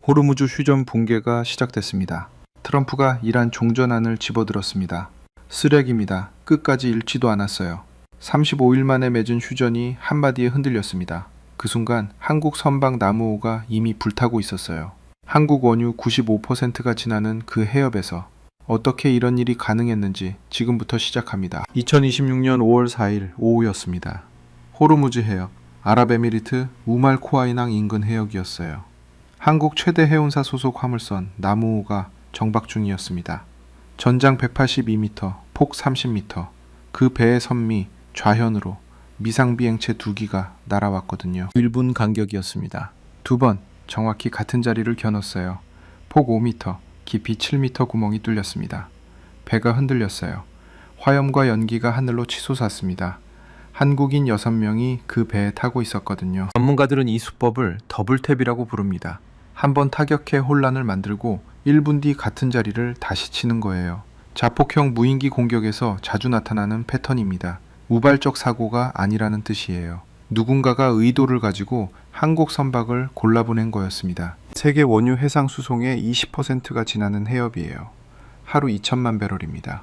호르무즈 휴전 붕괴가 시작됐습니다. 트럼프가 이란 종전안을 집어들었습니다. 쓰레기입니다. 끝까지 읽지도 않았어요. 35일 만에 맺은 휴전이 한마디에 흔들렸습니다. 그 순간 한국 선박 나무호가 이미 불타고 있었어요. 한국 원유 95%가 지나는 그 해협에서 어떻게 이런 일이 가능했는지 지금부터 시작합니다. 2026년 5월 4일 오후였습니다. 호르무즈 해역, 아랍에미리트 우말 코아이낭 인근 해역이었어요. 한국 최대 해운사 소속 화물선 나무호가 정박 중이었습니다. 전장 182m, 폭 30m, 그 배의 선미 좌현으로 미상비행체 2기가 날아왔거든요. 1분 간격이었습니다. 두 번 정확히 같은 자리를 겨눴어요. 폭 5m, 깊이 7m 구멍이 뚫렸습니다. 배가 흔들렸어요. 화염과 연기가 하늘로 치솟았습니다. 한국인 6명이 그 배에 타고 있었거든요. 전문가들은 이 수법을 더블탭이라고 부릅니다. 한번 타격해 혼란을 만들고 1분 뒤 같은 자리를 다시 치는 거예요. 자폭형 무인기 공격에서 자주 나타나는 패턴입니다. 우발적 사고가 아니라는 뜻이에요. 누군가가 의도를 가지고 한국 선박을 골라보낸 거였습니다. 세계 원유 해상 수송의 20%가 지나는 해협이에요. 하루 2천만 배럴입니다.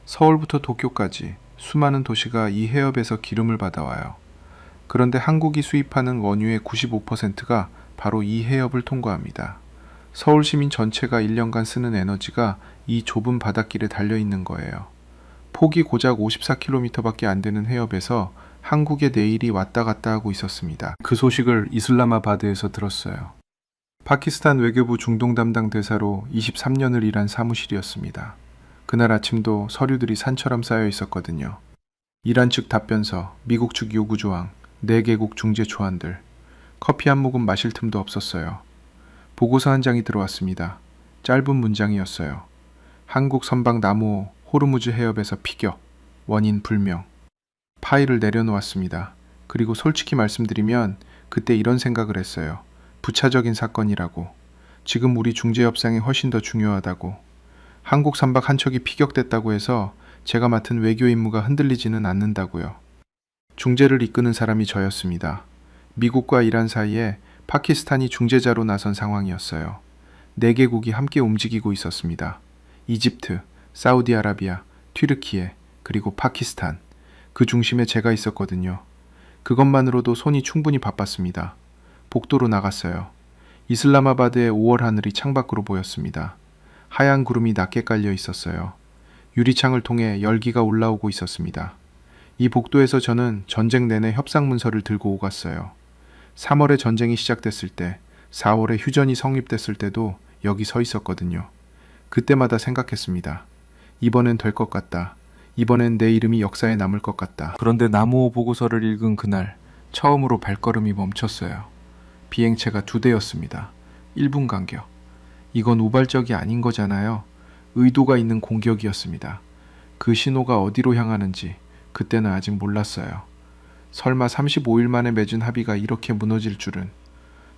서울부터 도쿄까지 수많은 도시가 이 해협에서 기름을 받아와요. 그런데 한국이 수입하는 원유의 95%가 바로 이 해협을 통과합니다. 서울 시민 전체가 1년간 쓰는 에너지가 이 좁은 바닷길에 달려있는 거예요. 폭이 고작 54km밖에 안 되는 해협에서 한국의 내일이 왔다 갔다 하고 있었습니다. 그 소식을 이슬라마바드에서 들었어요. 파키스탄 외교부 중동 담당 대사로 23년을 일한 사무실이었습니다. 그날 아침도 서류들이 산처럼 쌓여 있었거든요. 이란 측 답변서, 미국 측 요구조항, 4개국 중재 초안들. 커피 한 모금 마실 틈도 없었어요. 보고서 한 장이 들어왔습니다. 짧은 문장이었어요. 한국 선박 나무호 호르무즈 해협에서 피격, 원인 불명. 파일을 내려놓았습니다. 그리고 솔직히 말씀드리면 그때 이런 생각을 했어요. 부차적인 사건이라고. 지금 우리 중재 협상이 훨씬 더 중요하다고. 한국 선박 한 척이 피격됐다고 해서 제가 맡은 외교 임무가 흔들리지는 않는다고요. 중재를 이끄는 사람이 저였습니다. 미국과 이란 사이에 파키스탄이 중재자로 나선 상황이었어요. 4개국이 함께 움직이고 있었습니다. 이집트, 사우디아라비아, 튀르키예, 그리고 파키스탄. 그 중심에 제가 있었거든요. 그것만으로도 손이 충분히 바빴습니다. 복도로 나갔어요. 이슬라마바드의 5월 하늘이 창밖으로 보였습니다. 하얀 구름이 낮게 깔려 있었어요. 유리창을 통해 열기가 올라오고 있었습니다. 이 복도에서 저는 전쟁 내내 협상 문서를 들고 오갔어요. 3월에 전쟁이 시작됐을 때, 4월에 휴전이 성립됐을 때도 여기 서 있었거든요. 그때마다 생각했습니다. 이번엔 될 것 같다. 이번엔 내 이름이 역사에 남을 것 같다. 그런데 나무호 보고서를 읽은 그날 처음으로 발걸음이 멈췄어요. 비행체가 2대였습니다. 1분 간격. 이건 우발적이 아닌 거잖아요. 의도가 있는 공격이었습니다. 그 신호가 어디로 향하는지 그때는 아직 몰랐어요. 설마 35일 만에 맺은 합의가 이렇게 무너질 줄은.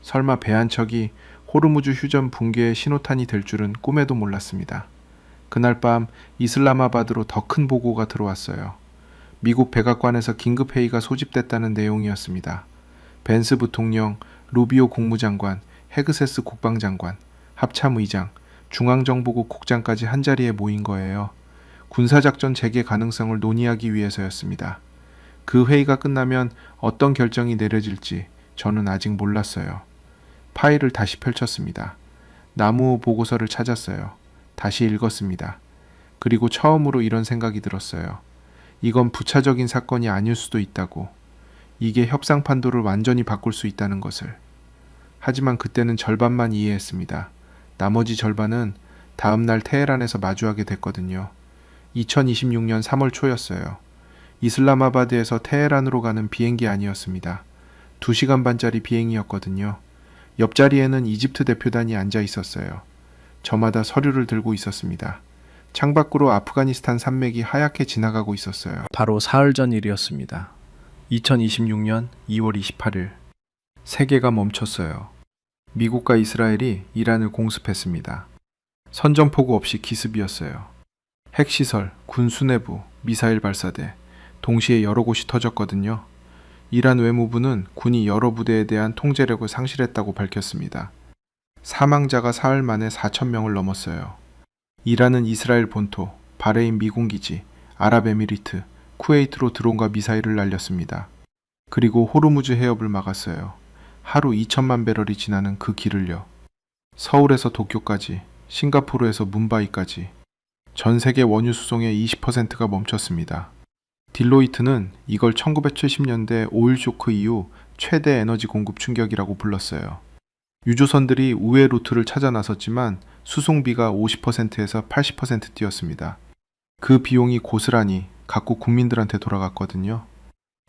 설마 배 한 척이 호르무즈 휴전 붕괴의 신호탄이 될 줄은 꿈에도 몰랐습니다. 그날 밤 이슬라마바드로 더 큰 보고가 들어왔어요. 미국 백악관에서 긴급회의가 소집됐다는 내용이었습니다. 벤스 부통령, 루비오 국무장관, 헤그세스 국방장관, 합참의장, 중앙정보국 국장까지 한자리에 모인 거예요. 군사작전 재개 가능성을 논의하기 위해서였습니다. 그 회의가 끝나면 어떤 결정이 내려질지 저는 아직 몰랐어요. 파일을 다시 펼쳤습니다. 나무호 보고서를 찾았어요. 다시 읽었습니다. 그리고 처음으로 이런 생각이 들었어요. 이건 부차적인 사건이 아닐 수도 있다고. 이게 협상 판도를 완전히 바꿀 수 있다는 것을. 하지만 그때는 절반만 이해했습니다. 나머지 절반은 다음날 테헤란에서 마주하게 됐거든요. 2026년 3월 초였어요. 이슬라마바드에서 테헤란으로 가는 비행기 아니었습니다. 2시간 반짜리 비행이었거든요. 옆자리에는 이집트 대표단이 앉아 있었어요. 저마다 서류를 들고 있었습니다. 창밖으로 아프가니스탄 산맥이 하얗게 지나가고 있었어요. 바로 사흘 전 일이었습니다. 2026년 2월 28일. 세계가 멈췄어요. 미국과 이스라엘이 이란을 공습했습니다. 선전포고 없이 기습이었어요. 핵시설, 군 수뇌부, 미사일 발사대, 동시에 여러 곳이 터졌거든요. 이란 외무부는 군이 여러 부대에 대한 통제력을 상실했다고 밝혔습니다. 사망자가 사흘 만에 4천 명을 넘었어요. 이란은 이스라엘 본토, 바레인 미군기지, 아랍에미리트, 쿠웨이트로 드론과 미사일을 날렸습니다. 그리고 호르무즈 해협을 막았어요. 하루 2천만 배럴이 지나는 그 길을요. 서울에서 도쿄까지, 싱가포르에서 뭄바이까지 전 세계 원유 수송의 20%가 멈췄습니다. 딜로이트는 이걸 1970년대 오일 쇼크 이후 최대 에너지 공급 충격이라고 불렀어요. 유조선들이 우회 루트를 찾아 나섰지만 수송비가 50%에서 80% 뛰었습니다. 그 비용이 고스란히 각국 국민들한테 돌아갔거든요.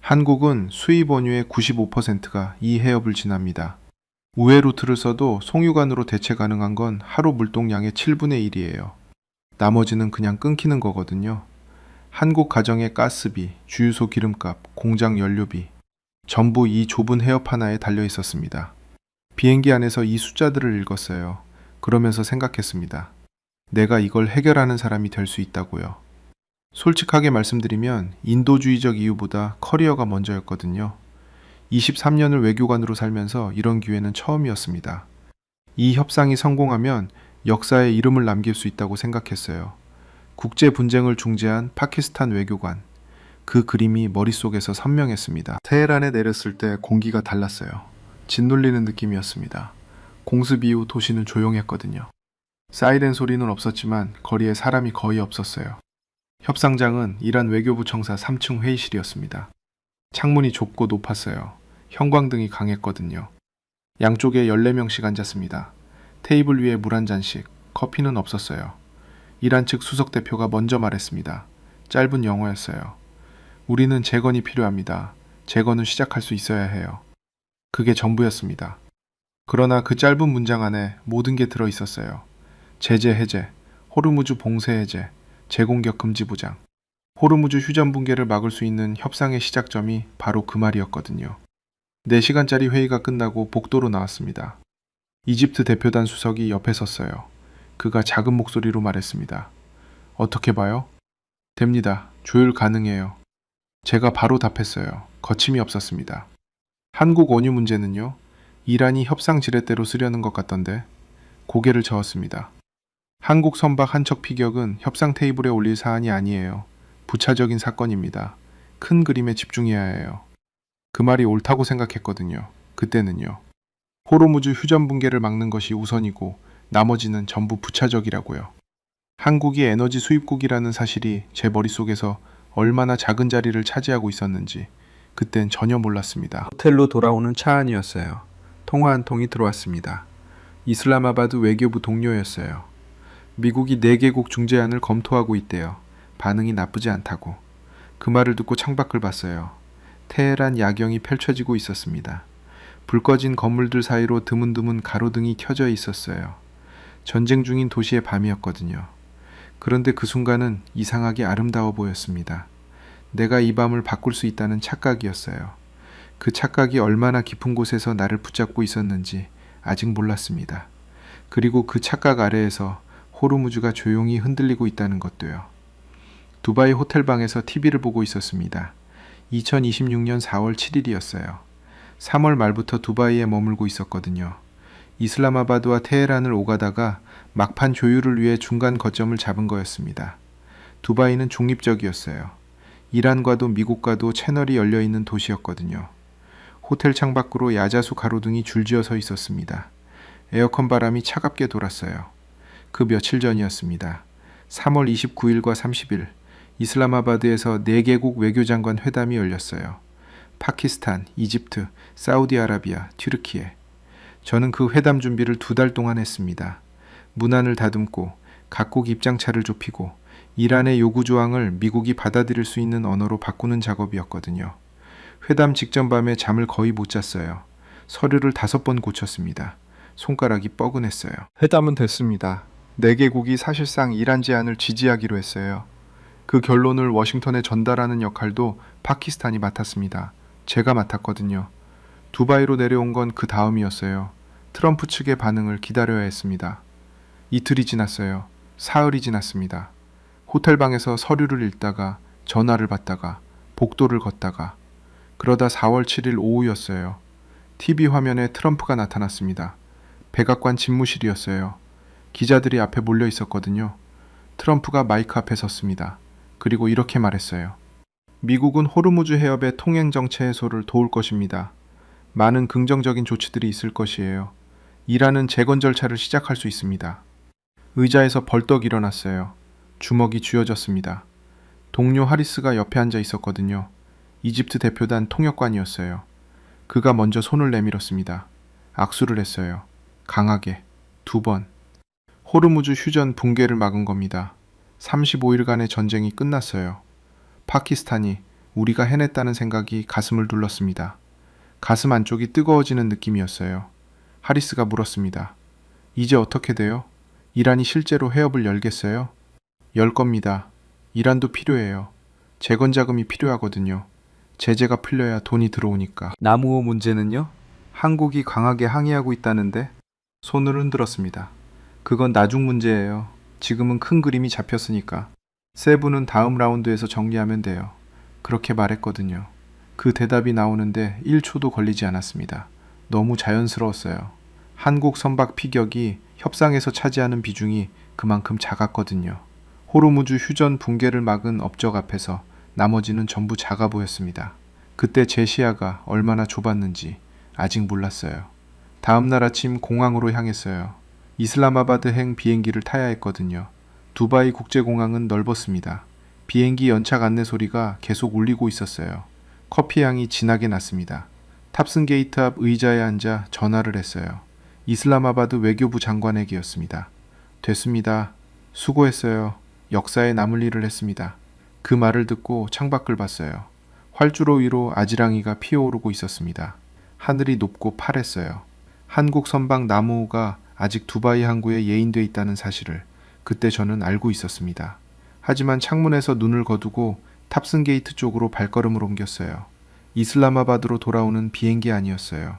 한국은 수입 원유의 95%가 이 해협을 지납니다. 우회 루트를 써도 송유관으로 대체 가능한 건 하루 물동량의 7분의 1이에요. 나머지는 그냥 끊기는 거거든요. 한국 가정의 가스비, 주유소 기름값, 공장 연료비 전부 이 좁은 해협 하나에 달려 있었습니다. 비행기 안에서 이 숫자들을 읽었어요. 그러면서 생각했습니다. 내가 이걸 해결하는 사람이 될 수 있다고요. 솔직하게 말씀드리면 인도주의적 이유보다 커리어가 먼저였거든요. 23년을 외교관으로 살면서 이런 기회는 처음이었습니다. 이 협상이 성공하면 역사에 이름을 남길 수 있다고 생각했어요. 국제 분쟁을 중재한 파키스탄 외교관. 그 그림이 머릿속에서 선명했습니다. 테헤란에 내렸을 때 공기가 달랐어요. 짓눌리는 느낌이었습니다. 공습 이후 도시는 조용했거든요. 사이렌 소리는 없었지만 거리에 사람이 거의 없었어요. 협상장은 이란 외교부 청사 3층 회의실이었습니다. 창문이 좁고 높았어요. 형광등이 강했거든요. 양쪽에 14명씩 앉았습니다. 테이블 위에 물 한 잔씩, 커피는 없었어요. 이란 측 수석 대표가 먼저 말했습니다. 짧은 영어였어요. 우리는 재건이 필요합니다. 재건은 시작할 수 있어야 해요. 그게 전부였습니다. 그러나 그 짧은 문장 안에 모든 게 들어 있었어요. 제재 해제, 호르무즈 봉쇄 해제, 재공격 금지 보장. 호르무즈 휴전 붕괴를 막을 수 있는 협상의 시작점이 바로 그 말이었거든요. 4시간짜리 회의가 끝나고 복도로 나왔습니다. 이집트 대표단 수석이 옆에 섰어요. 그가 작은 목소리로 말했습니다. 어떻게 봐요? 됩니다. 조율 가능해요. 제가 바로 답했어요. 거침이 없었습니다. 한국 원유 문제는요? 이란이 협상 지렛대로 쓰려는 것 같던데. 고개를 저었습니다. 한국 선박 한 척 피격은 협상 테이블에 올릴 사안이 아니에요. 부차적인 사건입니다. 큰 그림에 집중해야 해요. 그 말이 옳다고 생각했거든요. 그때는요. 호르무즈 휴전 붕괴를 막는 것이 우선이고 나머지는 전부 부차적이라고요. 한국이 에너지 수입국이라는 사실이 제 머릿속에서 얼마나 작은 자리를 차지하고 있었는지 그땐 전혀 몰랐습니다. 호텔로 돌아오는 차 안이었어요. 통화 한 통이 들어왔습니다. 이슬라마바드 외교부 동료였어요. 미국이 4개국 중재안을 검토하고 있대요. 반응이 나쁘지 않다고. 그 말을 듣고 창밖을 봤어요. 테헤란 야경이 펼쳐지고 있었습니다. 불 꺼진 건물들 사이로 드문드문 가로등이 켜져 있었어요. 전쟁 중인 도시의 밤이었거든요. 그런데 그 순간은 이상하게 아름다워 보였습니다. 내가 이 밤을 바꿀 수 있다는 착각이었어요. 그 착각이 얼마나 깊은 곳에서 나를 붙잡고 있었는지 아직 몰랐습니다. 그리고 그 착각 아래에서 호르무즈가 조용히 흔들리고 있다는 것도요. 두바이 호텔방에서 TV를 보고 있었습니다. 2026년 4월 7일이었어요. 3월 말부터 두바이에 머물고 있었거든요. 이슬라마바드와 테헤란을 오가다가 막판 조율을 위해 중간 거점을 잡은 거였습니다. 두바이는 중립적이었어요. 이란과도 미국과도 채널이 열려있는 도시였거든요. 호텔 창밖으로 야자수 가로등이 줄지어 서 있었습니다. 에어컨 바람이 차갑게 돌았어요. 그 며칠 전이었습니다. 3월 29일과 30일 이슬라마바드에서 4개국 외교장관 회담이 열렸어요. 파키스탄, 이집트, 사우디아라비아, 튀르키예. 저는 그 회담 준비를 2달 동안 했습니다. 문안을 다듬고 각국 입장차를 좁히고 이란의 요구 조항을 미국이 받아들일 수 있는 언어로 바꾸는 작업이었거든요. 회담 직전 밤에 잠을 거의 못 잤어요. 서류를 5번 고쳤습니다. 손가락이 뻐근했어요. 회담은 됐습니다. 4개국이 사실상 이란 제안을 지지하기로 했어요. 그 결론을 워싱턴에 전달하는 역할도 파키스탄이 맡았습니다. 제가 맡았거든요. 두바이로 내려온 건 그 다음이었어요. 트럼프 측의 반응을 기다려야 했습니다. 이틀이 지났어요. 사흘이 지났습니다. 호텔방에서 서류를 읽다가 전화를 받다가 복도를 걷다가 그러다 4월 7일 오후였어요. TV 화면에 트럼프가 나타났습니다. 백악관 집무실이었어요. 기자들이 앞에 몰려 있었거든요. 트럼프가 마이크 앞에 섰습니다. 그리고 이렇게 말했어요. 미국은 호르무즈 해협의 통행 정체 해소를 도울 것입니다. 많은 긍정적인 조치들이 있을 것이에요. 이란은 재건 절차를 시작할 수 있습니다. 의자에서 벌떡 일어났어요. 주먹이 쥐어졌습니다. 동료 하리스가 옆에 앉아 있었거든요. 이집트 대표단 통역관이었어요. 그가 먼저 손을 내밀었습니다. 악수를 했어요. 강하게. 2번. 호르무즈 휴전 붕괴를 막은 겁니다. 35일간의 전쟁이 끝났어요. 파키스탄이 우리가 해냈다는 생각이 가슴을 눌렀습니다. 가슴 안쪽이 뜨거워지는 느낌이었어요. 하리스가 물었습니다. 이제 어떻게 돼요? 이란이 실제로 해협을 열겠어요? 열 겁니다. 이란도 필요해요. 재건 자금이 필요하거든요. 제재가 풀려야 돈이 들어오니까. 남우호 문제는요? 한국이 강하게 항의하고 있다는데? 손을 흔들었습니다. 그건 나중 문제예요. 지금은 큰 그림이 잡혔으니까. 세부는 다음 라운드에서 정리하면 돼요. 그렇게 말했거든요. 그 대답이 나오는데 1초도 걸리지 않았습니다. 너무 자연스러웠어요. 한국 선박 피격이 협상에서 차지하는 비중이 그만큼 작았거든요. 호르무즈 휴전 붕괴를 막은 업적 앞에서 나머지는 전부 작아 보였습니다. 그때 제 시야가 얼마나 좁았는지 아직 몰랐어요. 다음 날 아침 공항으로 향했어요. 이슬라마바드행 비행기를 타야 했거든요. 두바이 국제공항은 넓었습니다. 비행기 연착 안내 소리가 계속 울리고 있었어요. 커피 향이 진하게 났습니다. 탑승 게이트 앞 의자에 앉아 전화를 했어요. 이슬라마바드 외교부 장관에게였습니다. 됐습니다. 수고했어요. 역사에 남을 일을 했습니다. 그 말을 듣고 창밖을 봤어요. 활주로 위로 아지랑이가 피어오르고 있었습니다. 하늘이 높고 파랬어요. 한국 선박 남우호가 아직 두바이 항구에 예인돼 있다는 사실을 그때 저는 알고 있었습니다. 하지만 창문에서 눈을 거두고 탑승 게이트 쪽으로 발걸음을 옮겼어요. 이슬라마바드로 돌아오는 비행기 아니었어요.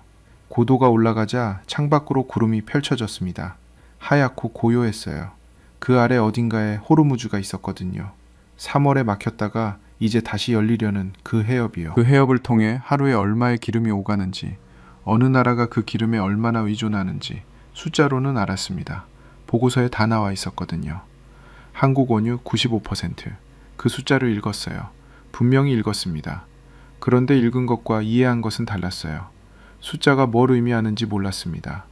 고도가 올라가자 창밖으로 구름이 펼쳐졌습니다. 하얗고 고요했어요. 그 아래 어딘가에 호르무즈가 있었거든요. 3월에 막혔다가 이제 다시 열리려는 그 해협이요. 그 해협을 통해 하루에 얼마의 기름이 오가는지, 어느 나라가 그 기름에 얼마나 의존하는지 숫자로는 알았습니다. 보고서에 다 나와 있었거든요. 한국 원유 95%. 그 숫자를 읽었어요. 분명히 읽었습니다. 그런데 읽은 것과 이해한 것은 달랐어요. 숫자가 뭘 의미하는지 몰랐습니다.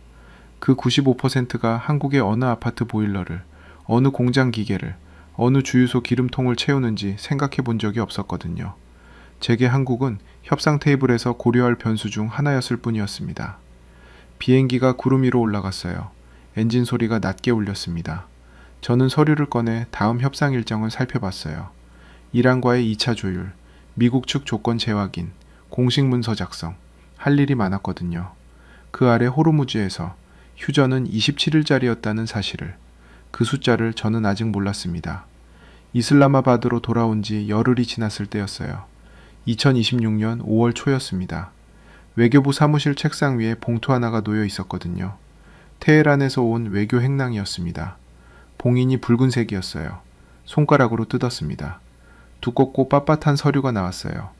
그 95%가 한국의 어느 아파트 보일러를, 어느 공장 기계를, 어느 주유소 기름통을 채우는지 생각해 본 적이 없었거든요. 제게 한국은 협상 테이블에서 고려할 변수 중 하나였을 뿐이었습니다. 비행기가 구름 위로 올라갔어요. 엔진 소리가 낮게 울렸습니다. 저는 서류를 꺼내 다음 협상 일정을 살펴봤어요. 이란과의 2차 조율, 미국 측 조건 재확인, 공식 문서 작성, 할 일이 많았거든요. 그 아래 호르무즈에서 휴전은 27일짜리였다는 사실을, 그 숫자를 저는 아직 몰랐습니다. 이슬라마바드로 돌아온 지 열흘이 지났을 때였어요. 2026년 5월 초였습니다. 외교부 사무실 책상 위에 봉투 하나가 놓여 있었거든요. 테헤란에서 온 외교 행랑이었습니다. 봉인이 붉은색이었어요. 손가락으로 뜯었습니다. 두껍고 빳빳한 서류가 나왔어요.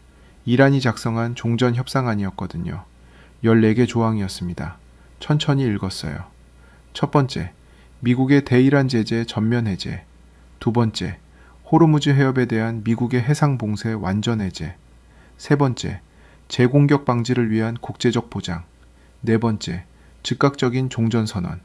이란이 작성한 종전 협상안이었거든요. 14개 조항이었습니다. 천천히 읽었어요. 첫 번째, 미국의 대이란 제재 전면 해제. 두 번째, 호르무즈 해협에 대한 미국의 해상 봉쇄 완전 해제. 세 번째, 재공격 방지를 위한 국제적 보장. 네 번째, 즉각적인 종전 선언.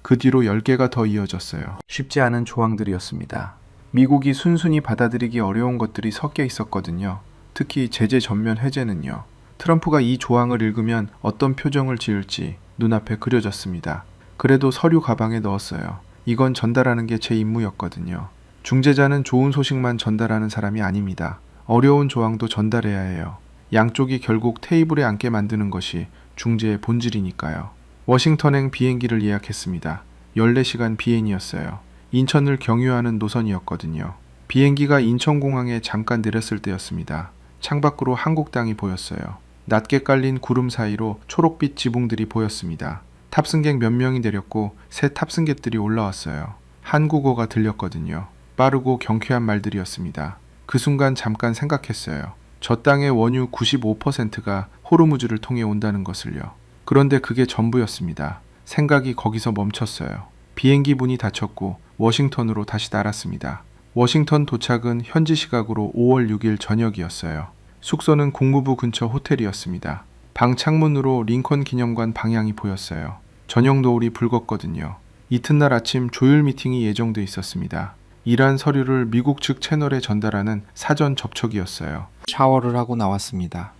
그 뒤로 10개가 더 이어졌어요. 쉽지 않은 조항들이었습니다. 미국이 순순히 받아들이기 어려운 것들이 섞여 있었거든요. 특히 제재 전면 해제는요. 트럼프가 이 조항을 읽으면 어떤 표정을 지을지 눈앞에 그려졌습니다. 그래도 서류 가방에 넣었어요. 이건 전달하는 게 제 임무였거든요. 중재자는 좋은 소식만 전달하는 사람이 아닙니다. 어려운 조항도 전달해야 해요. 양쪽이 결국 테이블에 앉게 만드는 것이 중재의 본질이니까요. 워싱턴행 비행기를 예약했습니다. 14시간 비행이었어요. 인천을 경유하는 노선이었거든요. 비행기가 인천공항에 잠깐 내렸을 때였습니다. 창밖으로 한국 땅이 보였어요. 낮게 깔린 구름 사이로 초록빛 지붕들이 보였습니다. 탑승객 몇 명이 내렸고 새 탑승객들이 올라왔어요. 한국어가 들렸거든요. 빠르고 경쾌한 말들이었습니다. 그 순간 잠깐 생각했어요. 저 땅의 원유 95%가 호르무즈를 통해 온다는 것을요. 그런데 그게 전부였습니다. 생각이 거기서 멈췄어요. 비행기 문이 닫혔고 워싱턴으로 다시 날았습니다. 워싱턴 도착은 현지 시각으로 5월 6일 저녁이었어요. 숙소는 국무부 근처 호텔이었습니다. 방 창문으로 링컨 기념관 방향이 보였어요. 저녁 노을이 붉었거든요. 이튿날 아침 조율 미팅이 예정돼 있었습니다. 이란 서류를 미국 측 채널에 전달하는 사전 접촉이었어요. 샤워를 하고 나왔습니다.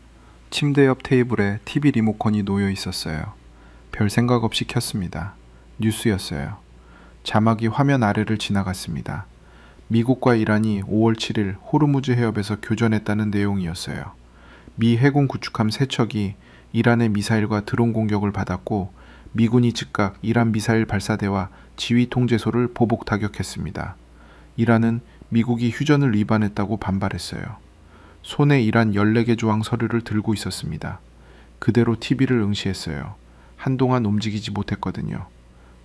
침대 옆 테이블에 TV 리모컨이 놓여 있었어요. 별 생각 없이 켰습니다. 뉴스였어요. 자막이 화면 아래를 지나갔습니다. 미국과 이란이 5월 7일 호르무즈 해협에서 교전했다는 내용이었어요. 미 해군 구축함 3척이 이란의 미사일과 드론 공격을 받았고 미군이 즉각 이란 미사일 발사대와 지휘 통제소를 보복 타격했습니다. 이란은 미국이 휴전을 위반했다고 반발했어요. 손에 이란 14개 조항 서류를 들고 있었습니다. 그대로 TV를 응시했어요. 한동안 움직이지 못했거든요.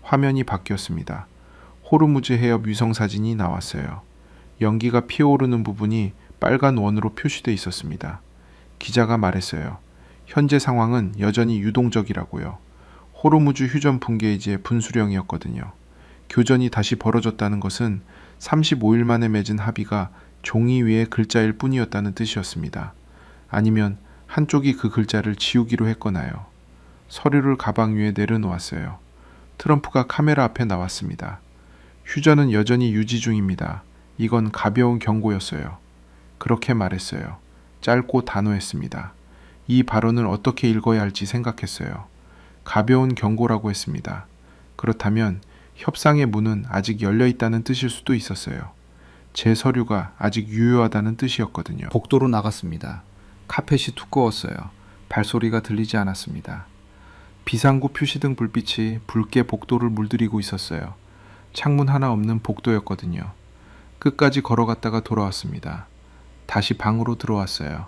화면이 바뀌었습니다. 호르무즈 해협 위성사진이 나왔어요. 연기가 피어오르는 부분이 빨간 원으로 표시돼 있었습니다. 기자가 말했어요. 현재 상황은 여전히 유동적이라고요. 호르무즈 휴전 붕괴이지의 분수령이었거든요. 교전이 다시 벌어졌다는 것은 35일 만에 맺은 합의가 종이 위의 글자일 뿐이었다는 뜻이었습니다. 아니면 한쪽이 그 글자를 지우기로 했거나요. 서류를 가방 위에 내려놓았어요. 트럼프가 카메라 앞에 나왔습니다. 휴전은 여전히 유지 중입니다. 이건 가벼운 경고였어요. 그렇게 말했어요. 짧고 단호했습니다. 이 발언을 어떻게 읽어야 할지 생각했어요. 가벼운 경고라고 했습니다. 그렇다면 협상의 문은 아직 열려 있다는 뜻일 수도 있었어요. 제 서류가 아직 유효하다는 뜻이었거든요. 복도로 나갔습니다. 카펫이 두꺼웠어요. 발소리가 들리지 않았습니다. 비상구 표시등 불빛이 붉게 복도를 물들이고 있었어요. 창문 하나 없는 복도였거든요. 끝까지 걸어갔다가 돌아왔습니다. 다시 방으로 들어왔어요.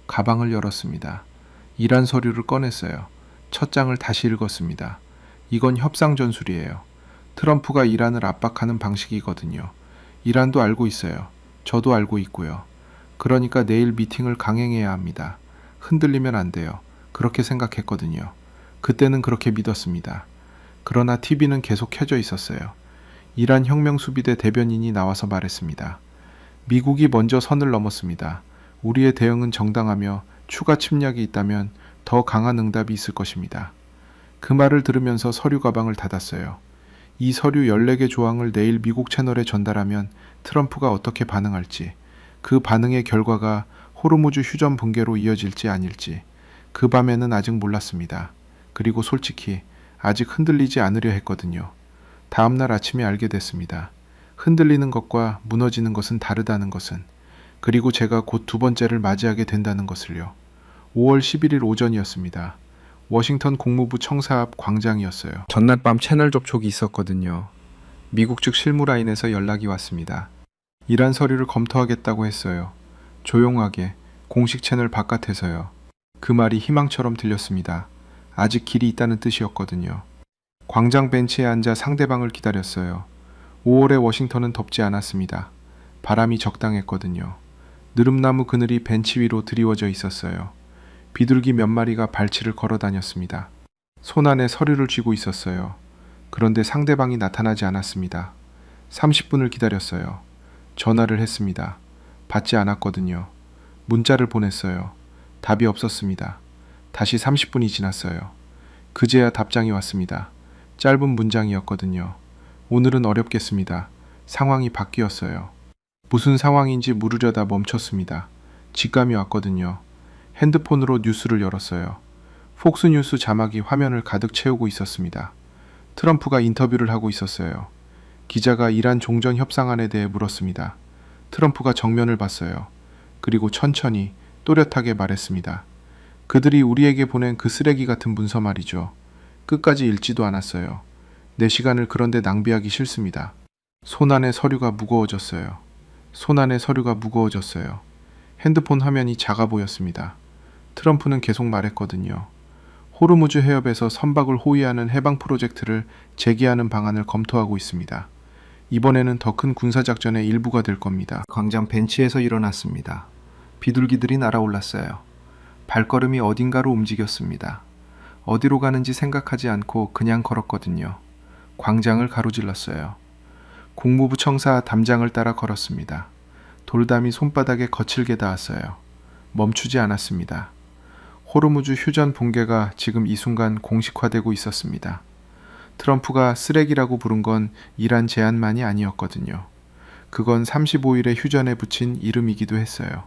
가방을 열었습니다. 이란 서류를 꺼냈어요. 첫 장을 다시 읽었습니다. 이건 협상 전술이에요. 트럼프가 이란을 압박하는 방식이거든요. 이란도 알고 있어요. 저도 알고 있고요. 그러니까 내일 미팅을 강행해야 합니다. 흔들리면 안 돼요. 그렇게 생각했거든요. 그때는 그렇게 믿었습니다. 그러나 TV는 계속 켜져 있었어요. 이란 혁명수비대 대변인이 나와서 말했습니다. 미국이 먼저 선을 넘었습니다. 우리의 대응은 정당하며 추가 침략이 있다면 더 강한 응답이 있을 것입니다. 그 말을 들으면서 서류 가방을 닫았어요. 이 서류 14개 조항을 내일 미국 채널에 전달하면 트럼프가 어떻게 반응할지, 그 반응의 결과가 호르무즈 휴전 붕괴로 이어질지 아닐지, 그 밤에는 아직 몰랐습니다. 그리고 솔직히 아직 흔들리지 않으려 했거든요. 다음날 아침에 알게 됐습니다. 흔들리는 것과 무너지는 것은 다르다는 것은, 그리고 제가 곧 두 번째를 맞이하게 된다는 것을요. 5월 11일 오전이었습니다. 워싱턴 국무부 청사 앞 광장이었어요. 전날 밤 채널 접촉이 있었거든요. 미국 측 실무라인에서 연락이 왔습니다. 이란 서류를 검토하겠다고 했어요. 조용하게, 공식 채널 바깥에서요. 그 말이 희망처럼 들렸습니다. 아직 길이 있다는 뜻이었거든요. 광장 벤치에 앉아 상대방을 기다렸어요. 5월의 워싱턴은 덥지 않았습니다. 바람이 적당했거든요. 느릅나무 그늘이 벤치 위로 드리워져 있었어요. 비둘기 몇 마리가 발치를 걸어 다녔습니다. 손 안에 서류를 쥐고 있었어요. 그런데 상대방이 나타나지 않았습니다. 30분을 기다렸어요. 전화를 했습니다. 받지 않았거든요. 문자를 보냈어요. 답이 없었습니다. 다시 30분이 지났어요. 그제야 답장이 왔습니다. 짧은 문장이었거든요. 오늘은 어렵겠습니다. 상황이 바뀌었어요. 무슨 상황인지 물으려다 멈췄습니다. 직감이 왔거든요. 핸드폰으로 뉴스를 열었어요. 폭스뉴스 자막이 화면을 가득 채우고 있었습니다. 트럼프가 인터뷰를 하고 있었어요. 기자가 이란 종전 협상안에 대해 물었습니다. 트럼프가 정면을 봤어요. 그리고 천천히 또렷하게 말했습니다. 그들이 우리에게 보낸 그 쓰레기 같은 문서 말이죠. 끝까지 읽지도 않았어요. 내 시간을 그런데 낭비하기 싫습니다. 손 안에 서류가 무거워졌어요. 손 안에 서류가 무거워졌어요. 핸드폰 화면이 작아 보였습니다. 트럼프는 계속 말했거든요. 호르무즈 해협에서 선박을 호위하는 해방 프로젝트를 재개하는 방안을 검토하고 있습니다. 이번에는 더 큰 군사작전의 일부가 될 겁니다. 광장 벤치에서 일어났습니다. 비둘기들이 날아올랐어요. 발걸음이 어딘가로 움직였습니다. 어디로 가는지 생각하지 않고 그냥 걸었거든요. 광장을 가로질렀어요. 국무부 청사 담장을 따라 걸었습니다. 돌담이 손바닥에 거칠게 닿았어요. 멈추지 않았습니다. 호르무즈 휴전 붕괴가 지금 이 순간 공식화되고 있었습니다. 트럼프가 쓰레기라고 부른 건 이란 제안만이 아니었거든요. 그건 35일의 휴전에 붙인 이름이기도 했어요.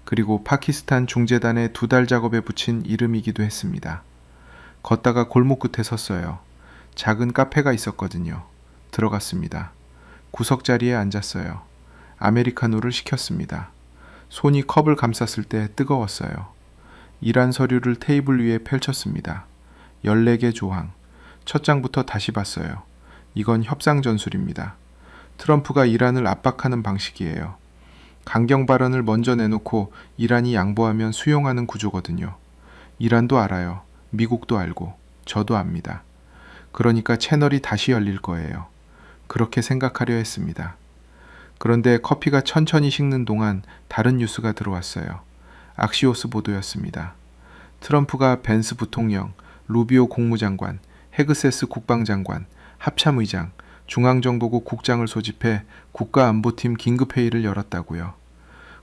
그리고 파키스탄 중재단의 2달 작업에 붙인 이름이기도 했습니다. 걷다가 골목 끝에 섰어요. 작은 카페가 있었거든요. 들어갔습니다. 구석자리에 앉았어요. 아메리카노를 시켰습니다. 손이 컵을 감쌌을 때 뜨거웠어요. 이란 서류를 테이블 위에 펼쳤습니다. 14개 조항. 첫 장부터 다시 봤어요. 이건 협상 전술입니다. 트럼프가 이란을 압박하는 방식이에요. 강경 발언을 먼저 내놓고 이란이 양보하면 수용하는 구조거든요. 이란도 알아요. 미국도 알고 저도 압니다. 그러니까 채널이 다시 열릴 거예요. 그렇게 생각하려 했습니다. 그런데 커피가 천천히 식는 동안 다른 뉴스가 들어왔어요. 악시오스 보도였습니다. 트럼프가 벤스 부통령, 루비오 국무장관, 헤그세스 국방장관, 합참의장, 중앙정보국 국장을 소집해 국가안보팀 긴급회의를 열었다고요.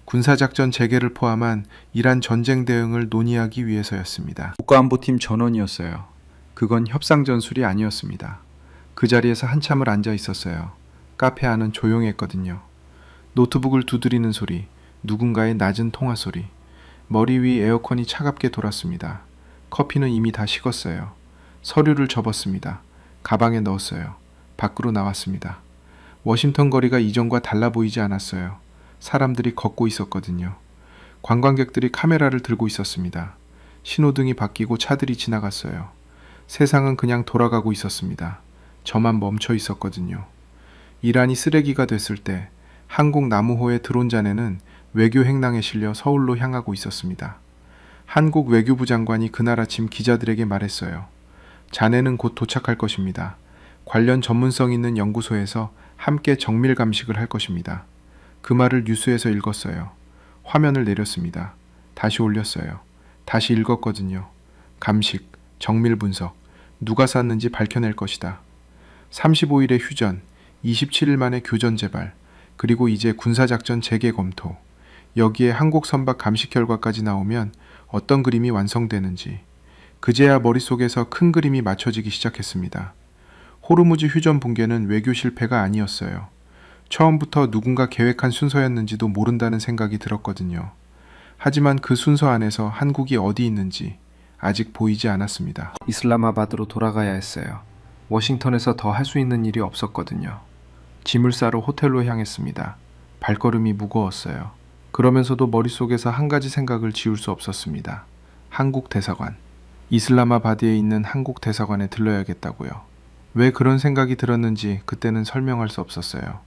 군사작전 재개를 포함한 이란 전쟁 대응을 논의하기 위해서였습니다. 국가안보팀 전원이었어요. 그건 협상 전술이 아니었습니다. 그 자리에서 한참을 앉아 있었어요. 카페 안은 조용했거든요. 노트북을 두드리는 소리, 누군가의 낮은 통화 소리, 머리 위 에어컨이 차갑게 돌았습니다. 커피는 이미 다 식었어요. 서류를 접었습니다. 가방에 넣었어요. 밖으로 나왔습니다. 워싱턴 거리가 이전과 달라 보이지 않았어요. 사람들이 걷고 있었거든요. 관광객들이 카메라를 들고 있었습니다. 신호등이 바뀌고 차들이 지나갔어요. 세상은 그냥 돌아가고 있었습니다. 저만 멈춰 있었거든요. 이란이 쓰레기가 됐을 때 한국 남우호의 드론 잔해는 외교 행랑에 실려 서울로 향하고 있었습니다. 한국 외교부 장관이 그날 아침 기자들에게 말했어요. 잔해는 곧 도착할 것입니다. 관련 전문성 있는 연구소에서 함께 정밀 감식을 할 것입니다. 그 말을 뉴스에서 읽었어요. 화면을 내렸습니다. 다시 올렸어요. 다시 읽었거든요. 감식, 정밀 분석, 누가 쐈는지 밝혀낼 것이다. 35일의 휴전, 27일 만에 교전 재발, 그리고 이제 군사작전 재개 검토. 여기에 한국 선박 감식 결과까지 나오면 어떤 그림이 완성되는지. 그제야 머릿속에서 큰 그림이 맞춰지기 시작했습니다. 호르무즈 휴전 붕괴는 외교 실패가 아니었어요. 처음부터 누군가 계획한 순서였는지도 모른다는 생각이 들었거든요. 하지만 그 순서 안에서 한국이 어디 있는지 아직 보이지 않았습니다. 이슬라마바드로 돌아가야 했어요. 워싱턴에서 더 할 수 있는 일이 없었거든요. 짐을 싸러 호텔로 향했습니다. 발걸음이 무거웠어요. 그러면서도 머릿속에서 한 가지 생각을 지울 수 없었습니다. 한국 대사관. 이슬라마바드에 있는 한국 대사관에 들러야겠다고요. 왜 그런 생각이 들었는지 그때는 설명할 수 없었어요.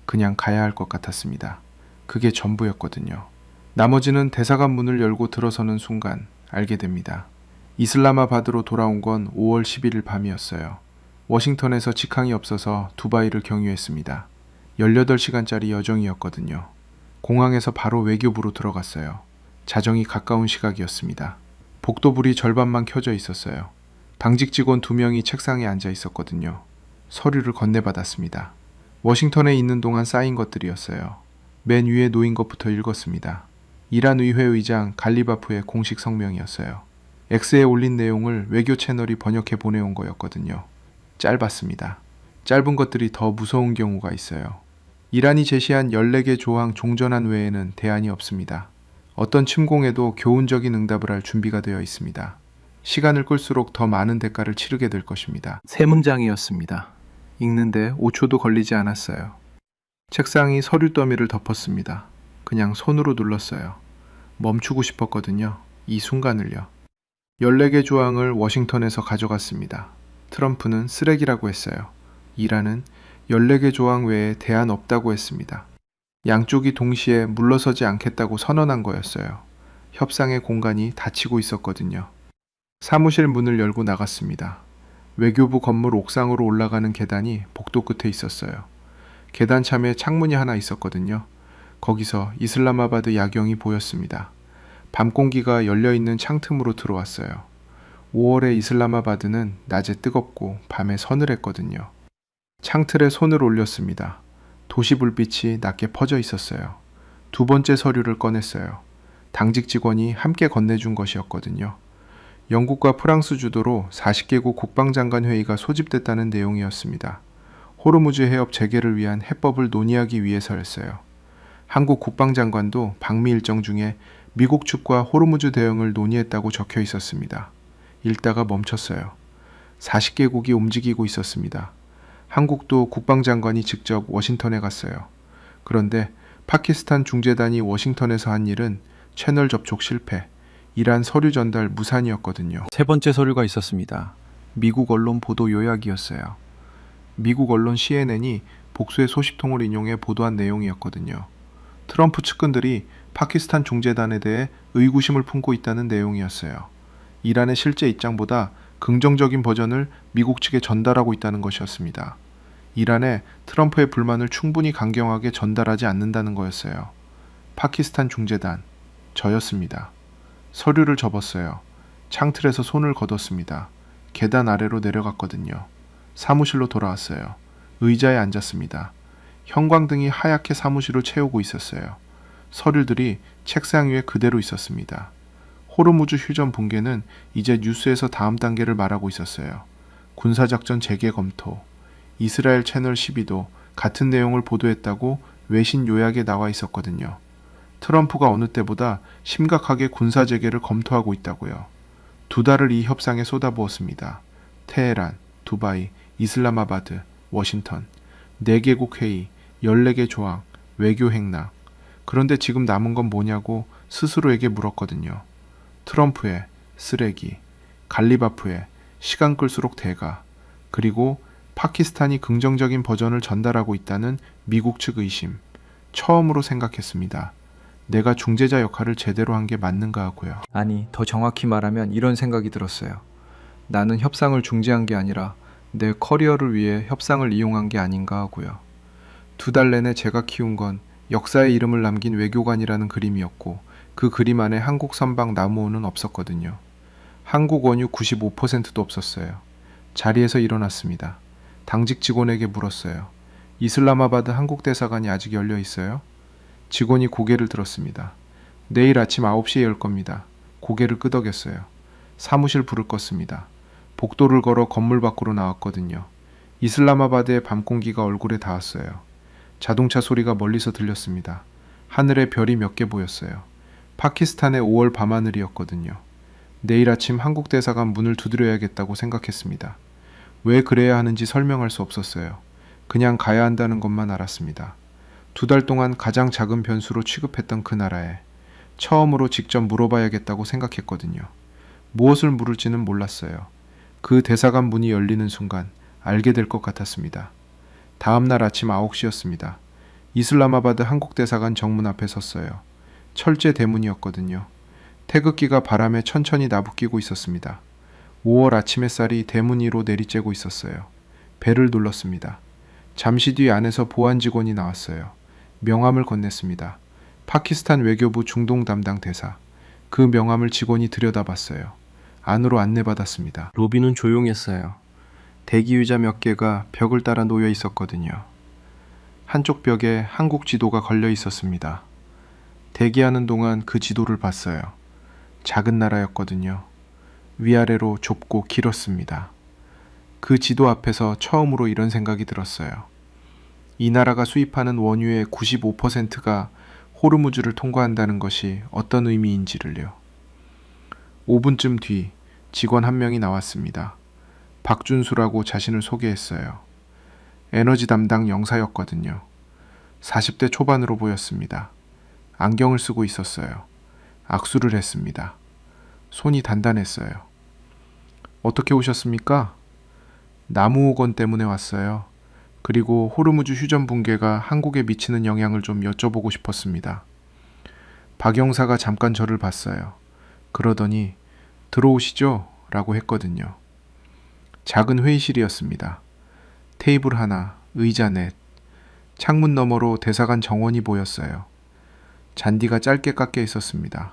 그냥 가야 할 것 같았습니다. 그게 전부였거든요. 나머지는 대사관 문을 열고 들어서는 순간 알게 됩니다. 이슬라마바드로 돌아온 건 5월 11일 밤이었어요. 워싱턴에서 직항이 없어서 두바이를 경유했습니다. 18시간짜리 여정이었거든요. 공항에서 바로 외교부로 들어갔어요. 자정이 가까운 시각이었습니다. 복도불이 절반만 켜져 있었어요. 당직 직원 2명이 책상에 앉아 있었거든요. 서류를 건네받았습니다. 워싱턴에 있는 동안 쌓인 것들이었어요. 맨 위에 놓인 것부터 읽었습니다. 이란 의회 의장 갈리바프의 공식 성명이었어요. X에 올린 내용을 외교 채널이 번역해 보내온 거였거든요. 짧았습니다. 짧은 것들이 더 무서운 경우가 있어요. 이란이 제시한 14개 조항 종전안 외에는 대안이 없습니다. 어떤 침공에도 교훈적인 응답을 할 준비가 되어 있습니다. 시간을 끌수록 더 많은 대가를 치르게 될 것입니다. 3문장이었습니다. 읽는데 5초도 걸리지 않았어요. 책상이 서류 더미를 덮었습니다. 그냥 손으로 눌렀어요. 멈추고 싶었거든요. 이 순간을요. 14개 조항을 워싱턴에서 가져갔습니다. 트럼프는 쓰레기라고 했어요. 이란은 14개 조항 외에 대안 없다고 했습니다. 양쪽이 동시에 물러서지 않겠다고 선언한 거였어요. 협상의 공간이 닫히고 있었거든요. 사무실 문을 열고 나갔습니다. 외교부 건물 옥상으로 올라가는 계단이 복도 끝에 있었어요. 계단 참에 창문이 하나 있었거든요. 거기서 이슬라마바드 야경이 보였습니다. 밤 공기가 열려있는 창틈으로 들어왔어요. 5월의 이슬라마바드는 낮에 뜨겁고 밤에 서늘했거든요. 창틀에 손을 올렸습니다. 도시 불빛이 낮게 퍼져 있었어요. 두 번째 서류를 꺼냈어요. 당직 직원이 함께 건네준 것이었거든요. 영국과 프랑스 주도로 40개국 국방장관 회의가 소집됐다는 내용이었습니다. 호르무즈 해협 재개를 위한 해법을 논의하기 위해서였어요. 한국 국방장관도 방미 일정 중에 미국 측과 호르무즈 대응을 논의했다고 적혀 있었습니다. 읽다가 멈췄어요. 40개국이 움직이고 있었습니다. 한국도 국방장관이 직접 워싱턴에 갔어요. 그런데 파키스탄 중재단이 워싱턴에서 한 일은 채널 접촉 실패, 이란 서류 전달 무산이었거든요. 세 번째 서류가 있었습니다. 미국 언론 보도 요약이었어요. 미국 언론 CNN이 복수의 소식통을 인용해 보도한 내용이었거든요. 트럼프 측근들이 파키스탄 중재단에 대해 의구심을 품고 있다는 내용이었어요. 이란의 실제 입장보다 긍정적인 버전을 미국 측에 전달하고 있다는 것이었습니다. 이란에 트럼프의 불만을 충분히 강경하게 전달하지 않는다는 거였어요. 파키스탄 중재단, 저였습니다. 서류를 접었어요. 창틀에서 손을 걷었습니다. 계단 아래로 내려갔거든요. 사무실로 돌아왔어요. 의자에 앉았습니다. 형광등이 하얗게 사무실을 채우고 있었어요. 서류들이 책상 위에 그대로 있었습니다. 호르무즈 휴전 붕괴는 이제 뉴스에서 다음 단계를 말하고 있었어요. 군사작전 재개 검토. 이스라엘 채널 12도 같은 내용을 보도했다고 외신 요약에 나와 있었거든요. 트럼프가 어느 때보다 심각하게 군사 재개를 검토하고 있다고요. 2달을 이 협상에 쏟아부었습니다. 테헤란, 두바이, 이슬라마바드, 워싱턴, 4개국 회의, 14개 조항, 외교 행랑. 그런데 지금 남은 건 뭐냐고 스스로에게 물었거든요. 트럼프의 쓰레기, 갈리바프의 시간 끌수록 대가, 그리고 파키스탄이 긍정적인 버전을 전달하고 있다는 미국 측 의심. 처음으로 생각했습니다. 내가 중재자 역할을 제대로 한 게 맞는가 하고요. 아니, 더 정확히 말하면 이런 생각이 들었어요. 나는 협상을 중재한 게 아니라 내 커리어를 위해 협상을 이용한 게 아닌가 하고요. 2달 내내 제가 키운 건 역사의 이름을 남긴 외교관이라는 그림이었고 그 그림 안에 한국 선박 나무호는 없었거든요. 한국 원유 95%도 없었어요. 자리에서 일어났습니다. 당직 직원에게 물었어요. 이슬라마바드 한국 대사관이 아직 열려 있어요? 직원이 고개를 들었습니다. 내일 아침 9시에 열 겁니다. 고개를 끄덕였어요. 사무실 불을 껐습니다. 복도를 걸어 건물 밖으로 나왔거든요. 이슬라마바드의 밤 공기가 얼굴에 닿았어요. 자동차 소리가 멀리서 들렸습니다. 하늘에 별이 몇 개 보였어요. 파키스탄의 5월 밤하늘이었거든요. 내일 아침 한국 대사관 문을 두드려야겠다고 생각했습니다. 왜 그래야 하는지 설명할 수 없었어요. 그냥 가야 한다는 것만 알았습니다. 2달 동안 가장 작은 변수로 취급했던 그 나라에 처음으로 직접 물어봐야겠다고 생각했거든요. 무엇을 물을지는 몰랐어요. 그 대사관 문이 열리는 순간 알게 될 것 같았습니다. 다음 날 아침 9시였습니다. 이슬라마바드 한국 대사관 정문 앞에 섰어요. 철제 대문이었거든요. 태극기가 바람에 천천히 나부끼고 있었습니다. 5월 아침 햇살이 대문 위로 내리쬐고 있었어요. 벨을 눌렀습니다. 잠시 뒤 안에서 보안 직원이 나왔어요. 명함을 건넸습니다. 파키스탄 외교부 중동 담당 대사. 그 명함을 직원이 들여다봤어요. 안으로 안내받았습니다. 로비는 조용했어요. 대기 의자 몇 개가 벽을 따라 놓여 있었거든요. 한쪽 벽에 한국 지도가 걸려 있었습니다. 대기하는 동안 그 지도를 봤어요. 작은 나라였거든요. 위아래로 좁고 길었습니다. 그 지도 앞에서 처음으로 이런 생각이 들었어요. 이 나라가 수입하는 원유의 95%가 호르무즈를 통과한다는 것이 어떤 의미인지를요. 5분쯤 뒤 직원 한 명이 나왔습니다. 박준수라고 자신을 소개했어요. 에너지 담당 영사였거든요. 40대 초반으로 보였습니다. 안경을 쓰고 있었어요. 악수를 했습니다. 손이 단단했어요. 어떻게 오셨습니까? 나무호건 때문에 왔어요. 그리고 호르무즈 휴전 붕괴가 한국에 미치는 영향을 좀 여쭤보고 싶었습니다. 박 영사가 잠깐 저를 봤어요. 그러더니 들어오시죠? 라고 했거든요. 작은 회의실이었습니다. 테이블 하나, 의자 넷, 창문 너머로 대사관 정원이 보였어요. 잔디가 짧게 깎여 있었습니다.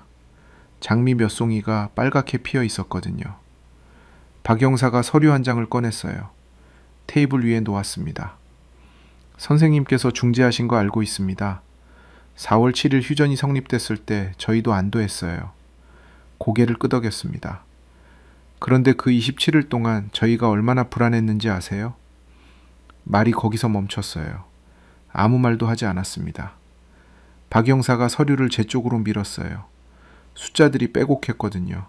장미 몇 송이가 빨갛게 피어 있었거든요. 박 영사가 서류 한 장을 꺼냈어요. 테이블 위에 놓았습니다. 선생님께서 중재하신 거 알고 있습니다. 4월 7일 휴전이 성립됐을 때 저희도 안도했어요. 고개를 끄덕였습니다. 그런데 그 27일 동안 저희가 얼마나 불안했는지 아세요? 말이 거기서 멈췄어요. 아무 말도 하지 않았습니다. 박 영사가 서류를 제 쪽으로 밀었어요. 숫자들이 빼곡했거든요.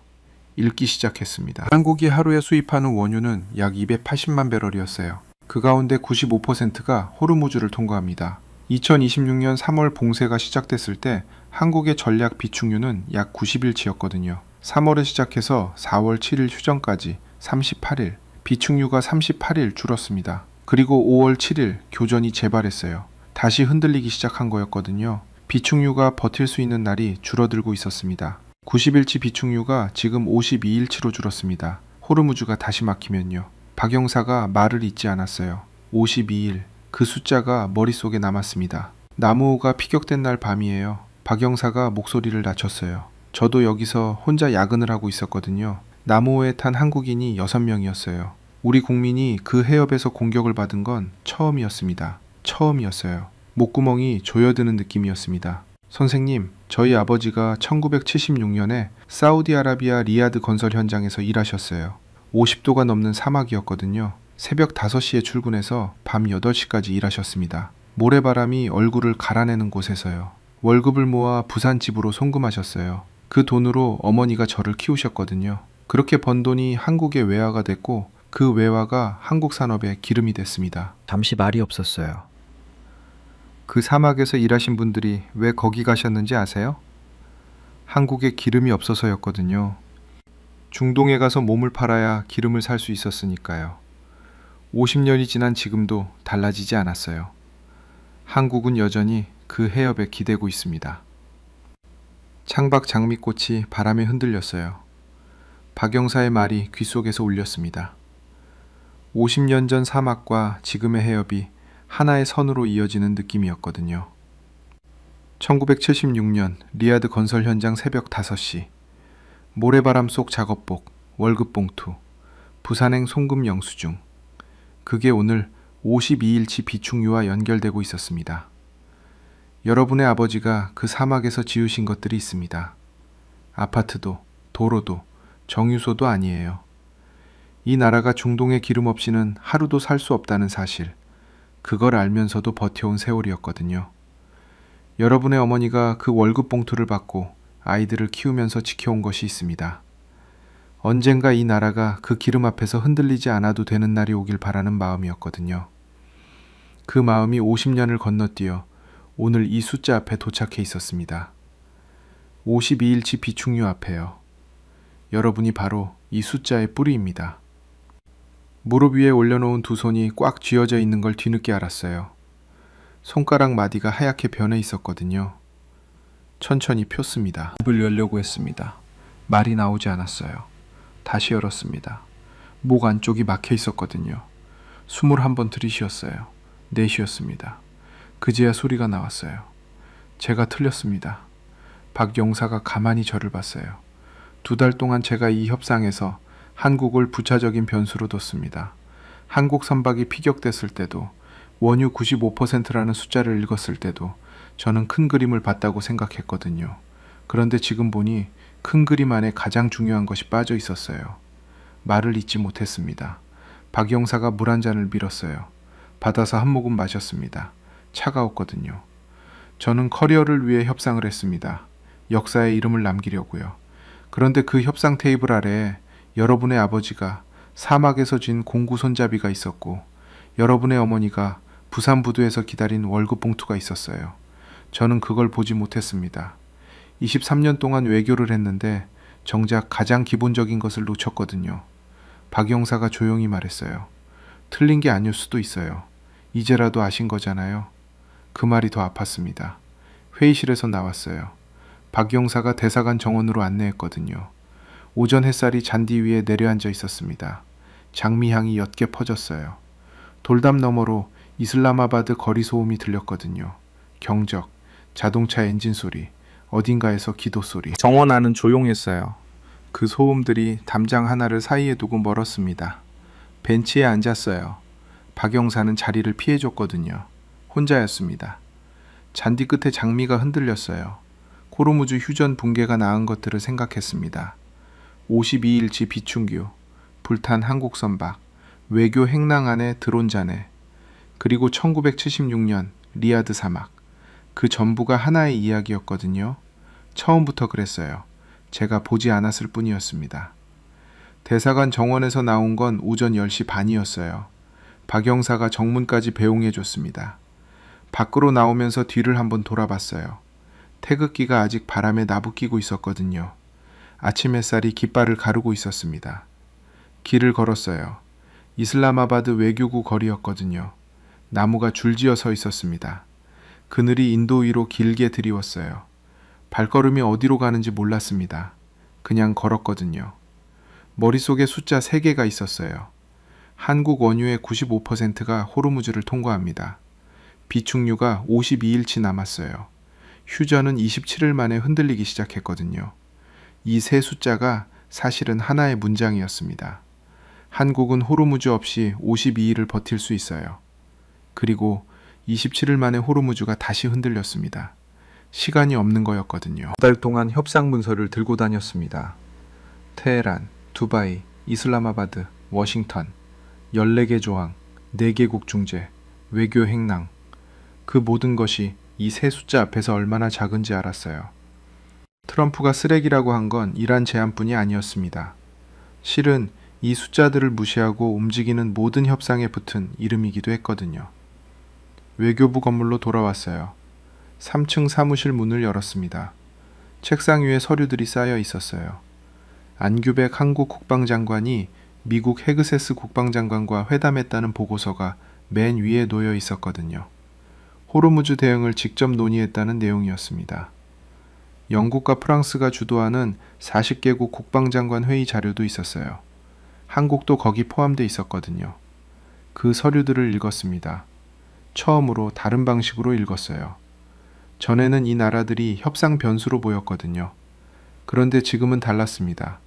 읽기 시작했습니다. 한국이 하루에 수입하는 원유는 약 280만 배럴이었어요. 그 가운데 95%가 호르무즈를 통과합니다. 2026년 3월 봉쇄가 시작됐을 때 한국의 전략 비축유는 약 90일치였거든요. 3월에 시작해서 4월 7일 휴전까지 38일, 비축유가 38일 줄었습니다. 그리고 5월 7일 교전이 재발했어요. 다시 흔들리기 시작한 거였거든요. 비축유가 버틸 수 있는 날이 줄어들고 있었습니다. 90일치 비축유가 지금 52일치로 줄었습니다. 호르무즈가 다시 막히면요. 박 영사가 말을 잇지 않았어요. 52일, 그 숫자가 머릿속에 남았습니다. 나무호가 피격된 날 밤이에요. 박 영사가 목소리를 낮췄어요. 저도 여기서 혼자 야근을 하고 있었거든요. 나무호에 탄 한국인이 6명이었어요. 우리 국민이 그 해협에서 공격을 받은 건 처음이었습니다. 처음이었어요. 목구멍이 조여드는 느낌이었습니다. 선생님, 저희 아버지가 1976년에 사우디아라비아 리야드 건설 현장에서 일하셨어요. 50도가 넘는 사막이었거든요. 새벽 5시에 출근해서 밤 8시까지 일하셨습니다. 모래바람이 얼굴을 갈아내는 곳에서요. 월급을 모아 부산 집으로 송금하셨어요. 그 돈으로 어머니가 저를 키우셨거든요. 그렇게 번 돈이 한국의 외화가 됐고 그 외화가 한국 산업의 기름이 됐습니다. 잠시 말이 없었어요. 그 사막에서 일하신 분들이 왜 거기 가셨는지 아세요? 한국에 기름이 없어서였거든요. 중동에 가서 몸을 팔아야 기름을 살 수 있었으니까요. 50년이 지난 지금도 달라지지 않았어요. 한국은 여전히 그 해협에 기대고 있습니다. 창밖 장미꽃이 바람에 흔들렸어요. 박 영사의 말이 귓속에서 울렸습니다. 50년 전 사막과 지금의 해협이 하나의 선으로 이어지는 느낌이었거든요. 1976년 리야드 건설 현장 새벽 5시, 모래바람 속 작업복, 월급 봉투, 부산행 송금 영수증. 그게 오늘 52일치 비축유와 연결되고 있었습니다. 여러분의 아버지가 그 사막에서 지으신 것들이 있습니다. 아파트도, 도로도, 정유소도 아니에요. 이 나라가 중동의 기름 없이는 하루도 살 수 없다는 사실, 그걸 알면서도 버텨온 세월이었거든요. 여러분의 어머니가 그 월급 봉투를 받고 아이들을 키우면서 지켜온 것이 있습니다. 언젠가 이 나라가 그 기름 앞에서 흔들리지 않아도 되는 날이 오길 바라는 마음이었거든요. 그 마음이 50년을 건너뛰어 오늘 이 숫자 앞에 도착해 있었습니다. 52일치 비축유 앞에요. 여러분이 바로 이 숫자의 뿌리입니다. 무릎 위에 올려놓은 두 손이 꽉 쥐어져 있는 걸 뒤늦게 알았어요. 손가락 마디가 하얗게 변해 있었거든요. 천천히 폈습니다. 입을 열려고 했습니다. 말이 나오지 않았어요. 다시 열었습니다. 목 안쪽이 막혀 있었거든요. 숨을 한번 들이쉬었어요. 내쉬었습니다. 그제야 소리가 나왔어요. 제가 틀렸습니다. 박 영사가 가만히 저를 봤어요. 2달 동안 제가 이 협상에서 한국을 부차적인 변수로 뒀습니다. 한국 선박이 피격됐을 때도, 원유 95%라는 숫자를 읽었을 때도 저는 큰 그림을 봤다고 생각했거든요. 그런데 지금 보니 큰 그림 안에 가장 중요한 것이 빠져 있었어요. 말을 잇지 못했습니다. 박 영사가 물 한 잔을 밀었어요. 받아서 한 모금 마셨습니다. 차가웠거든요. 저는 커리어를 위해 협상을 했습니다. 역사에 이름을 남기려고요. 그런데 그 협상 테이블 아래에 여러분의 아버지가 사막에서 쥔 공구 손잡이가 있었고 여러분의 어머니가 부산 부두에서 기다린 월급 봉투가 있었어요. 저는 그걸 보지 못했습니다. 23년 동안 외교를 했는데 정작 가장 기본적인 것을 놓쳤거든요. 박 영사가 조용히 말했어요. 틀린 게 아닐 수도 있어요. 이제라도 아신 거잖아요. 그 말이 더 아팠습니다. 회의실에서 나왔어요. 박 영사가 대사관 정원으로 안내했거든요. 오전 햇살이 잔디 위에 내려앉아 있었습니다. 장미향이 옅게 퍼졌어요. 돌담 너머로 이슬라마바드 거리 소음이 들렸거든요. 경적, 자동차 엔진 소리, 어딘가에서 기도 소리. 정원 안은 조용했어요. 그 소음들이 담장 하나를 사이에 두고 멀었습니다. 벤치에 앉았어요. 박영사는 자리를 피해줬거든요. 혼자였습니다. 잔디 끝에 장미가 흔들렸어요. 호르무즈 휴전 붕괴가 낳은 것들을 생각했습니다. 52일치 비춘규, 불탄 한국 선박, 외교 행랑 안에 드론 잔해, 그리고 1976년 리야드 사막. 그 전부가 하나의 이야기였거든요. 처음부터 그랬어요. 제가 보지 않았을 뿐이었습니다. 대사관 정원에서 나온 건 오전 10시 반이었어요. 박영사가 정문까지 배웅해줬습니다. 밖으로 나오면서 뒤를 한번 돌아봤어요. 태극기가 아직 바람에 나부끼고 있었거든요. 아침 햇살이 깃발을 가르고 있었습니다. 길을 걸었어요. 이슬라마바드 외교구 거리였거든요. 나무가 줄지어 서 있었습니다. 그늘이 인도 위로 길게 드리웠어요. 발걸음이 어디로 가는지 몰랐습니다. 그냥 걸었거든요. 머릿속에 숫자 3개가 있었어요. 한국 원유의 95%가 호르무즈를 통과합니다. 비축유가 52일치 남았어요. 휴전은 27일 만에 흔들리기 시작했거든요. 이 세 숫자가 사실은 하나의 문장이었습니다. 한국은 호르무즈 없이 52일을 버틸 수 있어요. 그리고 27일 만에 호르무즈가 다시 흔들렸습니다. 시간이 없는 거였거든요. 2달 동안 협상 문서를 들고 다녔습니다. 테헤란, 두바이, 이슬라마바드, 워싱턴, 14개 조항, 4개국 중재, 외교 행랑. 그 모든 것이 이 세 숫자 앞에서 얼마나 작은지 알았어요. 트럼프가 쓰레기라고 한 건 이란 제안뿐이 아니었습니다. 실은 이 숫자들을 무시하고 움직이는 모든 협상에 붙은 이름이기도 했거든요. 외교부 건물로 돌아왔어요. 3층 사무실 문을 열었습니다. 책상 위에 서류들이 쌓여 있었어요. 안규백 한국 국방장관이 미국 헤그세스 국방장관과 회담했다는 보고서가 맨 위에 놓여 있었거든요. 호르무즈 대응을 직접 논의했다는 내용이었습니다. 영국과 프랑스가 주도하는 40개국 국방장관 회의 자료도 있었어요. 한국도 거기 포함돼 있었거든요. 그 서류들을 읽었습니다. 처음으로 다른 방식으로 읽었어요. 전에는 이 나라들이 협상 변수로 보였거든요. 그런데 지금은 달랐습니다.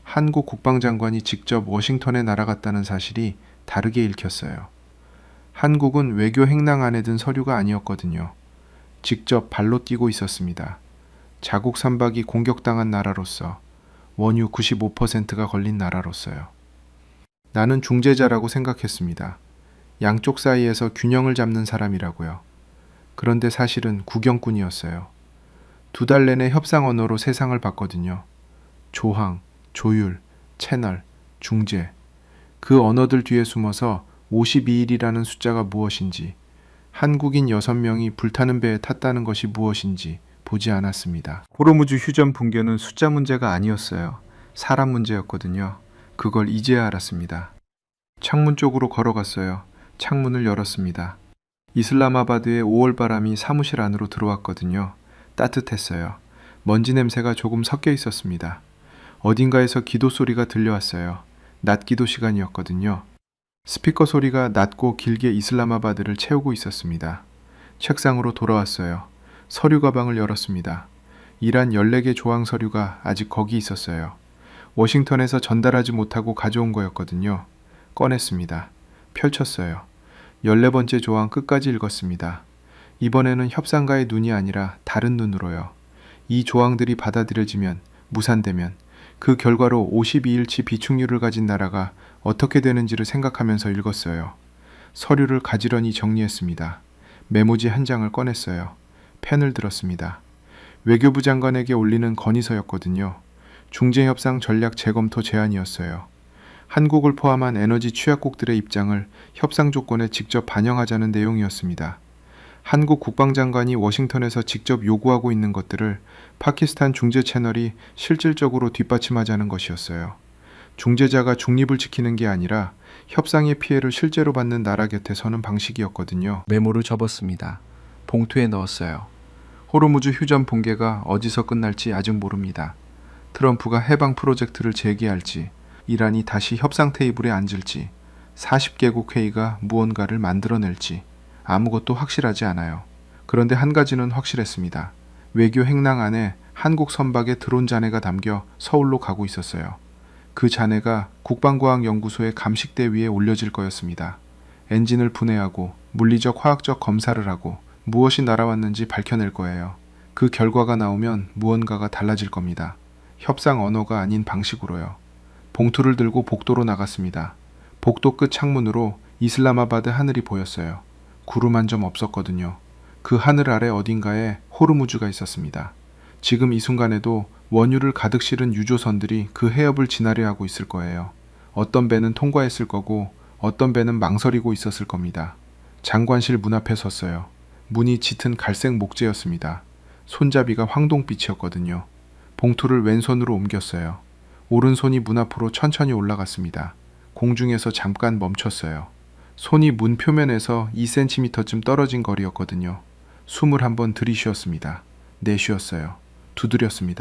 한국 국방장관이 직접 워싱턴에 날아갔다는 사실이 다르게 읽혔어요. 한국은 외교 행랑 안에 든 서류가 아니었거든요. 직접 발로 뛰고 있었습니다. 자국 선박이 공격당한 나라로서, 원유 95%가 걸린 나라로서요. 나는 중재자라고 생각했습니다. 양쪽 사이에서 균형을 잡는 사람이라고요. 그런데 사실은 구경꾼이었어요. 2달 내내 협상 언어로 세상을 봤거든요. 조항, 조율, 채널, 중재. 그 언어들 뒤에 숨어서 52일이라는 숫자가 무엇인지, 한국인 6명이 불타는 배에 탔다는 것이 무엇인지 보지 않았습니다. 호르무즈 휴전 붕괴는 숫자 문제가 아니었어요. 사람 문제였거든요. 그걸 이제야 알았습니다. 창문 쪽으로 걸어갔어요. 창문을 열었습니다. 이슬라마바드의 5월 바람이 사무실 안으로 들어왔거든요. 따뜻했어요. 먼지 냄새가 조금 섞여 있었습니다. 어딘가에서 기도 소리가 들려왔어요. 낮 기도 시간이었거든요. 스피커 소리가 낮고 길게 이슬라마바드를 채우고 있었습니다. 책상으로 돌아왔어요. 서류 가방을 열었습니다. 이란 14개 조항 서류가 아직 거기 있었어요. 워싱턴에서 전달하지 못하고 가져온 거였거든요. 꺼냈습니다. 펼쳤어요. 14번째 조항 끝까지 읽었습니다. 이번에는 협상가의 눈이 아니라 다른 눈으로요. 이 조항들이 받아들여지면, 무산되면 그 결과로 52일치 비축률을 가진 나라가 어떻게 되는지를 생각하면서 읽었어요. 서류를 가지런히 정리했습니다. 메모지 한 장을 꺼냈어요. 펜을 들었습니다. 외교부 장관에게 올리는 건의서였거든요. 중재협상 전략 재검토 제안이었어요. 한국을 포함한 에너지 취약국들의 입장을 협상 조건에 직접 반영하자는 내용이었습니다. 한국 국방장관이 워싱턴에서 직접 요구하고 있는 것들을 파키스탄 중재 채널이 실질적으로 뒷받침하자는 것이었어요. 중재자가 중립을 지키는 게 아니라 협상의 피해를 실제로 받는 나라 곁에 서는 방식이었거든요. 메모를 접었습니다. 봉투에 넣었어요. 호르무즈 휴전 붕괴가 어디서 끝날지 아직 모릅니다. 트럼프가 해방 프로젝트를 재개할지, 이란이 다시 협상 테이블에 앉을지, 40개국 회의가 무언가를 만들어낼지 아무것도 확실하지 않아요. 그런데 한 가지는 확실했습니다. 외교 행랑 안에 한국 선박에 드론 잔해가 담겨 서울로 가고 있었어요. 그 잔해가 국방과학연구소의 감식대 위에 올려질 거였습니다. 엔진을 분해하고 물리적 화학적 검사를 하고 무엇이 날아왔는지 밝혀낼 거예요. 그 결과가 나오면 무언가가 달라질 겁니다. 협상 언어가 아닌 방식으로요. 봉투를 들고 복도로 나갔습니다. 복도 끝 창문으로 이슬라마바드 하늘이 보였어요. 구름 한 점 없었거든요. 그 하늘 아래 어딘가에 호르무즈가 있었습니다. 지금 이 순간에도 원유를 가득 실은 유조선들이 그 해협을 지나려 하고 있을 거예요. 어떤 배는 통과했을 거고 어떤 배는 망설이고 있었을 겁니다. 장관실 문 앞에 섰어요. 문이 짙은 갈색 목재였습니다. 손잡이가 황동빛이었거든요. 봉투를 왼손으로 옮겼어요. 오른손이 문 앞으로 천천히 올라갔습니다. 공중에서 잠깐 멈췄어요. 손이 문 표면에서 2cm쯤 떨어진 거리였거든요. 숨을 한번 들이쉬었습니다. 내쉬었어요. 두드렸습니다.